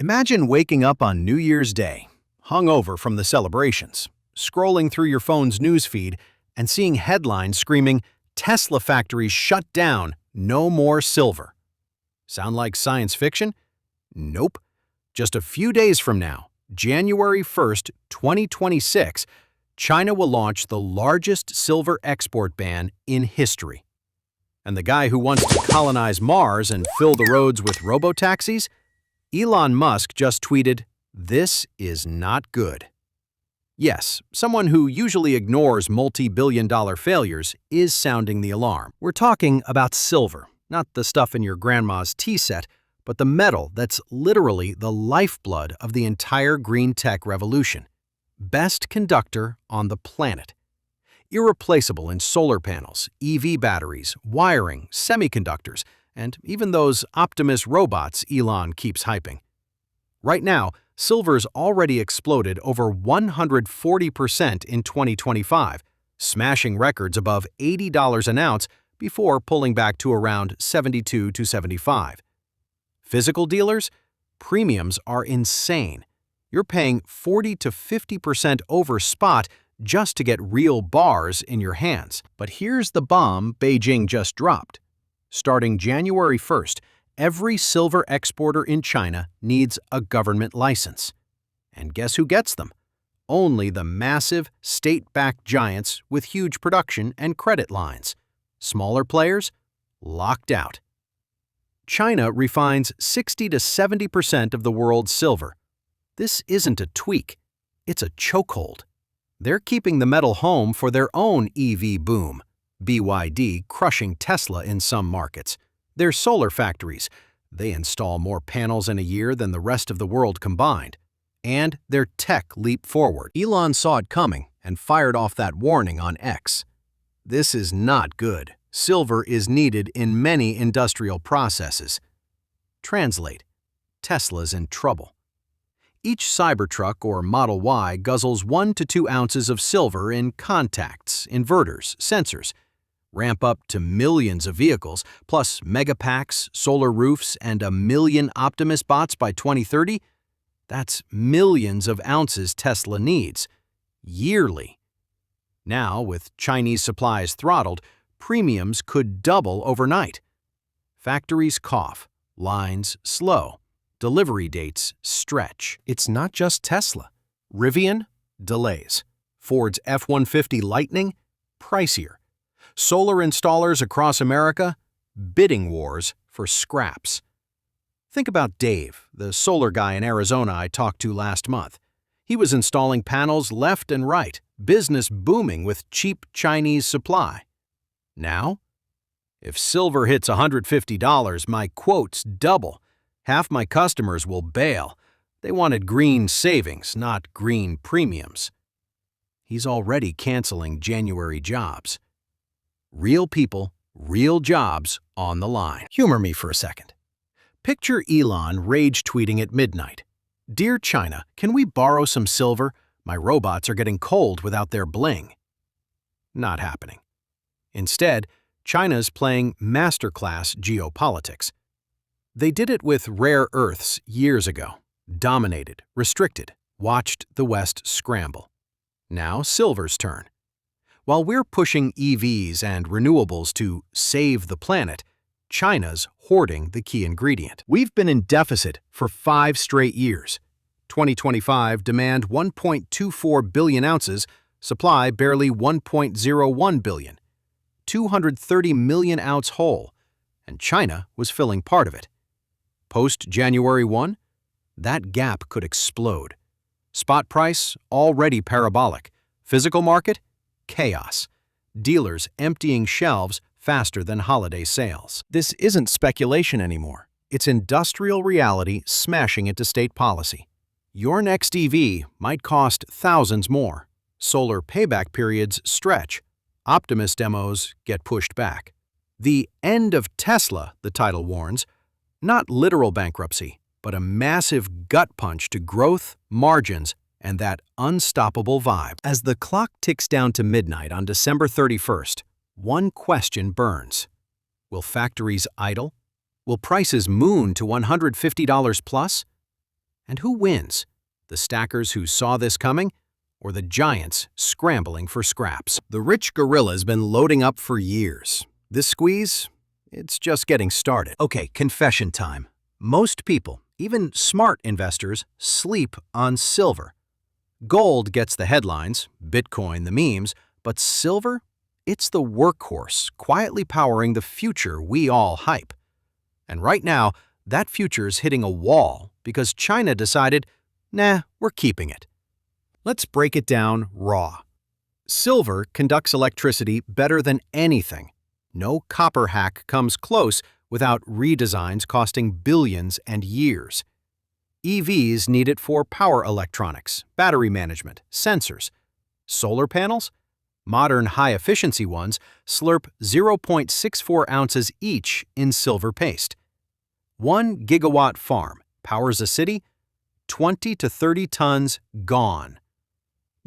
Imagine waking up on New Year's Day, hungover from the celebrations, scrolling through your phone's newsfeed and seeing headlines screaming, "Tesla factories shut down, no more silver." Sound like science fiction? Nope. Just a few days from now, January 1st, 2026, China will launch the largest silver export ban in history. And the guy who wants to colonize Mars and fill the roads with robotaxis? Elon Musk just tweeted, "This is not good." Yes, someone who usually ignores multi-billion-dollar failures is sounding the alarm. We're talking about silver, not the stuff in your grandma's tea set, but the metal that's literally the lifeblood of the entire green tech revolution. Best conductor on the planet. Irreplaceable in solar panels, EV batteries, wiring, semiconductors, and even those Optimus robots Elon keeps hyping. Right now, silver's already exploded over 140% in 2025, smashing records above $80 an ounce before pulling back to around $72 to $75. Physical dealers? Premiums are insane. You're paying 40 to 50% over spot just to get real bars in your hands. But here's the bomb Beijing just dropped. Starting January 1st, every silver exporter in China needs a government license. And guess who gets them? Only the massive, state-backed giants with huge production and credit lines. Smaller players? Locked out. China refines 60 to 70% of the world's silver. This isn't a tweak, it's a chokehold. They're keeping the metal home for their own EV boom. BYD crushing Tesla in some markets. Their solar factories. They install more panels in a year than the rest of the world combined. And their tech leap forward. Elon saw it coming and fired off that warning on X. This is not good. Silver is needed in many industrial processes. Translate: Tesla's in trouble. Each Cybertruck or Model Y guzzles 1 to 2 ounces of silver in contacts, inverters, sensors. Ramp up to millions of vehicles, plus megapacks, solar roofs, and 1 million Optimus bots by 2030? That's millions of ounces Tesla needs, yearly. Now, with Chinese supplies throttled, premiums could double overnight. Factories cough, lines slow, delivery dates stretch. It's not just Tesla. Rivian? Delays. Ford's F-150 Lightning? Pricier. Solar installers across America? Bidding wars for scraps. Think about Dave, the solar guy in Arizona I talked to last month. He was installing panels left and right, business booming with cheap Chinese supply. Now? If silver hits $150, my quotes double. Half my customers will bail. They wanted green savings, not green premiums. He's already canceling January jobs. Real people, real jobs on the line. Humor me for a second. Picture Elon rage-tweeting at midnight. "Dear China, can we borrow some silver? My robots are getting cold without their bling." Not happening. Instead, China's playing masterclass geopolitics. They did it with rare earths years ago. Dominated, restricted, watched the West scramble. Now silver's turn. While we're pushing EVs and renewables to save the planet, China's hoarding the key ingredient. We've been in deficit for 5 straight years. 2025 demand 1.24 billion ounces, supply barely 1.01 billion. 230 million ounce hole, and China was filling part of it. Post-January 1, that gap could explode. Spot price already parabolic. Physical market? Chaos. Dealers emptying shelves faster than holiday sales. This isn't speculation anymore. It's industrial reality smashing into state policy. Your next EV might cost thousands more. Solar payback periods stretch. Optimus demos get pushed back. The end of Tesla, the title warns, not literal bankruptcy, but a massive gut punch to growth, margins, and that unstoppable vibe. As the clock ticks down to midnight on December 31st, one question burns. Will factories idle? Will prices moon to $150 plus? And who wins? The stackers who saw this coming, or the giants scrambling for scraps? The rich gorilla's been loading up for years. This squeeze, it's just getting started. Okay, confession time. Most people, even smart investors, sleep on silver. Gold gets the headlines, Bitcoin the memes, but silver? It's the workhorse quietly powering the future we all hype. And right now, that future's hitting a wall because China decided, nah, we're keeping it. Let's break it down raw. Silver conducts electricity better than anything. No copper hack comes close without redesigns costing billions and years. EVs need it for power electronics, battery management, sensors. Solar panels? Modern high-efficiency ones slurp 0.64 ounces each in silver paste. 1 gigawatt farm powers a city, 20 to 30 tons gone.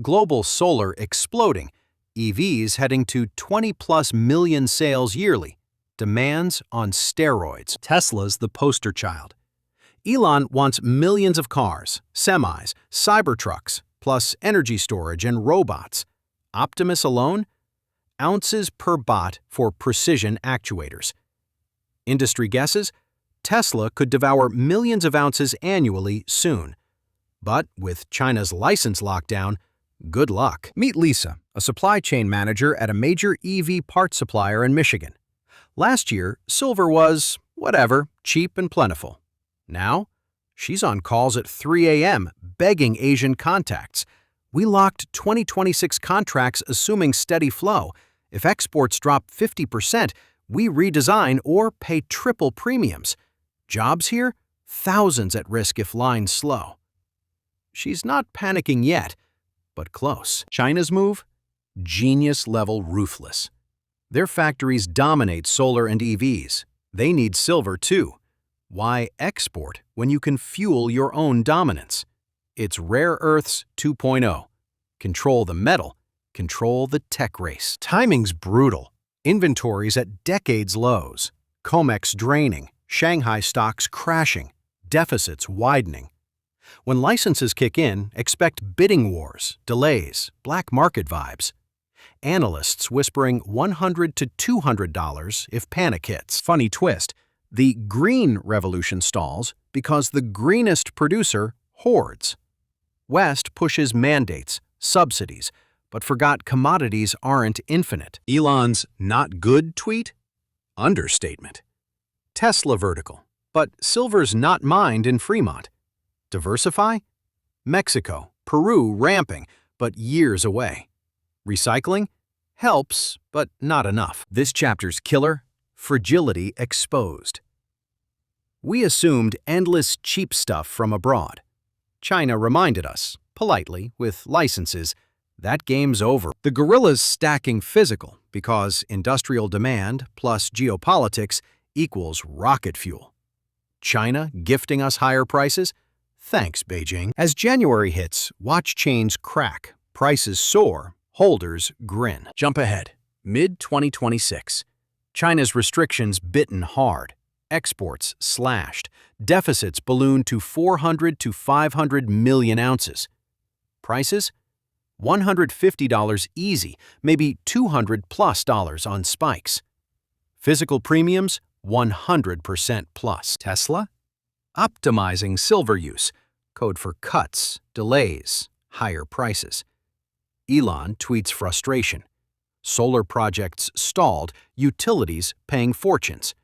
Global solar exploding, EVs heading to 20+ million sales yearly. Demands on steroids. Tesla's the poster child. Elon wants millions of cars, semis, cybertrucks, plus energy storage and robots. Optimus alone? Ounces per bot for precision actuators. Industry guesses? Tesla could devour millions of ounces annually soon. But with China's license lockdown, good luck. Meet Lisa, a supply chain manager at a major EV parts supplier in Michigan. Last year, silver was, whatever, cheap and plentiful. Now, she's on calls at 3 a.m. begging Asian contacts. We locked 2026 contracts assuming steady flow. If exports drop 50%, we redesign or pay triple premiums. Jobs here? Thousands at risk if lines slow. She's not panicking yet, but close. China's move? Genius-level ruthless. Their factories dominate solar and EVs. They need silver too. Why export when you can fuel your own dominance? It's rare earths 2.0. Control the metal, control the tech race. Timing's brutal. Inventories at decades lows. COMEX draining, Shanghai stocks crashing, deficits widening. When licenses kick in, expect bidding wars, delays, black market vibes. Analysts whispering $100 to $200 if panic hits. Funny twist, the green revolution stalls because the greenest producer hoards. West pushes mandates, subsidies, but forgot commodities aren't infinite. Elon's not good tweet? Understatement. Tesla vertical, but silver's not mined in Fremont. Diversify? Mexico, Peru ramping, but years away. Recycling? Helps, but not enough. This chapter's killer: fragility exposed. We assumed endless cheap stuff from abroad. China reminded us, politely, with licenses, that game's over. The gorilla's stacking physical because industrial demand plus geopolitics equals rocket fuel. China gifting us higher prices? Thanks, Beijing. As January hits, watch chains crack, prices soar, holders grin. Jump ahead. Mid-2026. China's restrictions bitten hard. Exports slashed. Deficits ballooned to 400 to 500 million ounces. Prices? $150 easy, maybe $200+ on spikes. Physical premiums? 100% plus. Tesla? Optimizing silver use, code for cuts, delays, higher prices. Elon tweets frustration. Solar projects stalled, utilities paying fortunes.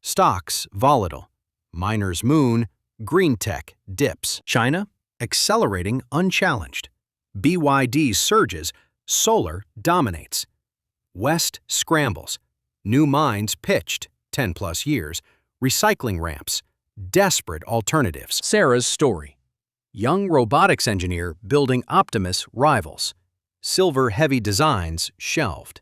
Stocks volatile. Miners moon, green tech dips. China accelerating unchallenged. BYD surges, solar dominates. West scrambles. New mines pitched, 10+ years. Recycling ramps. Desperate alternatives. Sarah's story. Young robotics engineer building Optimus rivals. Silver-heavy designs shelved.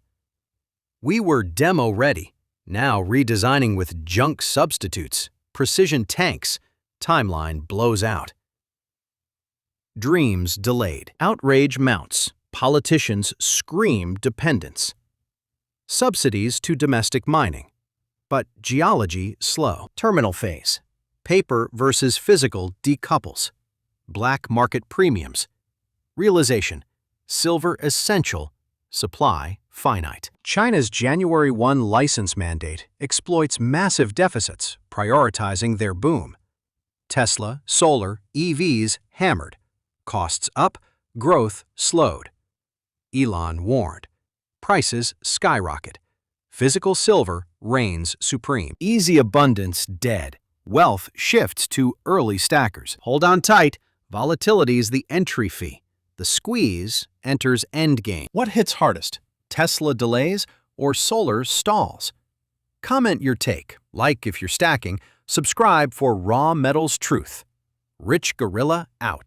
We were demo-ready, now redesigning with junk substitutes, precision tanks. Timeline blows out. Dreams delayed. Outrage mounts. Politicians scream dependence. Subsidies to domestic mining. But geology slow. Terminal phase. Paper versus physical decouples. black market premiums. Realization: silver essential, supply finite. China's January 1 license mandate exploits massive deficits, prioritizing their boom. Tesla, solar, EVs hammered. Costs up, growth slowed. Elon warned. Prices skyrocket. Physical silver reigns supreme. Easy abundance dead. Wealth shifts to early stackers. Hold on tight. Volatility is the entry fee. The squeeze enters endgame. What hits hardest? Tesla delays or solar stalls? Comment your take. Like if you're stacking. Subscribe for raw metals truth. Rich Gorilla out.